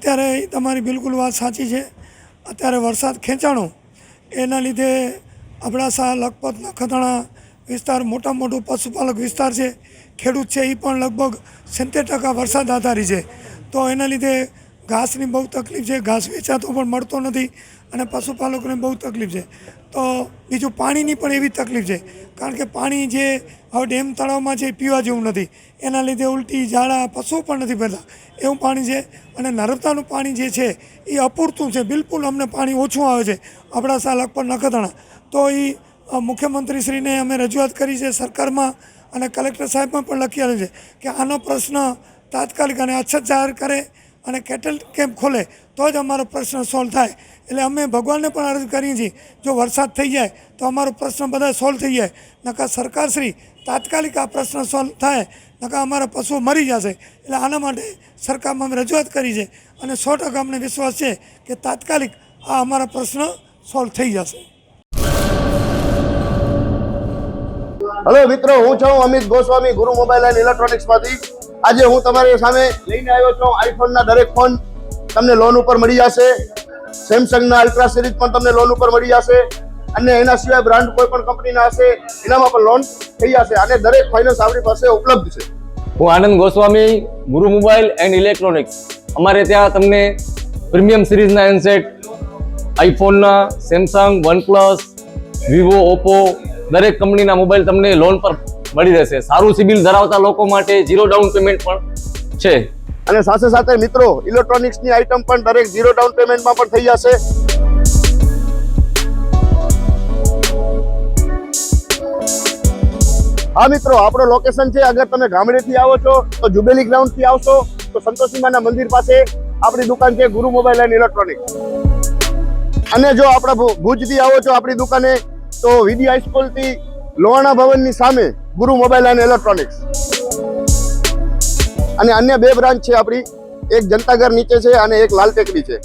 અત્યારે તમારી બિલકુલ વાત સાચી છે। અત્યારે વરસાદ ખેંચાણો એના લીધે અબડાસા, લખપત, નખત્રાણા વિસ્તાર મોટું પશુપાલક વિસ્તાર છે। ખેડૂત છે એ પણ લગભગ 70% વરસાદ આધારિત છે। તો એના લીધે ઘાસની બહુ તકલીફ છે, ઘાસ વેચાતો પણ મળતો નથી અને પશુપાલકોને બહુ તકલીફ છે। તો બીજું પાણીની પણ એવી તકલીફ છે, કારણ કે પાણી જે હવે ડેમ તળાવમાં છે એ પીવા જેવું નથી, એના લીધે ઉલટી, ઝાડા, પશુઓ પણ નથી ભરતા એવું પાણી છે। અને નર્મદાનું પાણી જે છે એ અપૂરતું છે, બિલકુલ અમને પાણી ઓછું આવે છે અબડાસા, લખપત, નખત્રાણા। તો એ મુખ્યમંત્રીશ્રીને અમે રજૂઆત કરી છે સરકારમાં અને કલેક્ટર સાહેબમાં પણ લખી આવેલ છે કે આનો પ્રશ્ન તાત્કાલિક અને અછત જાહેર કરે અને કેટલ કેમ્પ ખોલે તો જ અમારો પ્રશ્ન સોલ્વ થાય। એટલે અમે ભગવાનને પણ અરજ કરીએ છીએ જો વરસાદ થઈ જાય તો અમારો પ્રશ્ન બધા સોલ્વ થઈ જાય, નકર સરકારશ્રી તાત્કાલિક આ પ્રશ્ન સોલ્વ થાય, નકર અમારા પશુઓ મરી જશે। એટલે આના માટે સરકારમાં અમે રજૂઆત કરી છે અને 100% અમને વિશ્વાસ છે કે તાત્કાલિક આ અમારા પ્રશ્ન સોલ્વ થઈ જશે। હેલો મિત્રો, હું છું અમિત ગોસ્વામી, ગુરુ મોબાઈલ એન્ડ ઇલેક્ટ્રોનિક્સમાંથી। આજે હું તમારી સામે લઈને આવ્યો છું આઈફોનના દરેક ફોન તમને લોન ઉપર મળી જશે। સેમસંગના અલ્ટ્રા સિરીઝ પણ તમને લોન ઉપર મળી જશે અને એના સિવાય બ્રાન્ડ કોઈ પણ કંપનીના હશે એનામાં પણ લોન થઈ જશે અને દરેક ફાઇનાન્સ આપણી પાસે ઉપલબ્ધ છે। હું આનંદ ગોસ્વામી, ગુરુ મોબાઈલ એન્ડ ઇલેક્ટ્રોનિક્સ। અમારે ત્યાં તમને પ્રીમિયમ સિરીઝના હેન્ડસેટ, આઈફોનના, સેમસંગ, વનપ્લસ, વિવો, ઓપ્પો દરેક કંપનીના મોબાઈલ તમને લોન પર મળી રહેશે। સારું સિબિલ ધરાવતા લોકો માટે 0 ડાઉન પેમેન્ટ પણ છે અને સાથે સાથે મિત્રો ઇલેક્ટ્રોનિક્સની આઇટમ પણ દરેક 0 ડાઉન પેમેન્ટમાં પણ થઈ જશે। હા મિત્રો, આપણો લોકેશન છે, અગર તમે ગામડેથી આવો છો તો જુબેલી ગ્રાઉન્ડથી આવશો તો સંતોષીમાના મંદિર પાસે આપણી દુકાન છે ગુરુ મોબાઈલ એન્ડ ઇલેક્ટ્રોનિક્સ। અને જો આપણા ભુજથી આવો છો આપણી દુકાને તો વીડી હાઈસ્કૂલથી લોહાણા ભવનની સામે ગુરુ મોબાઈલ એન્ડ ઇલેક્ટ્રોનિક્સ। અને અન્ય 2 બ્રાન્ચ છે આપણી, એક જનતાગર નીચે છે અને એક લાલ ટેકરી છે।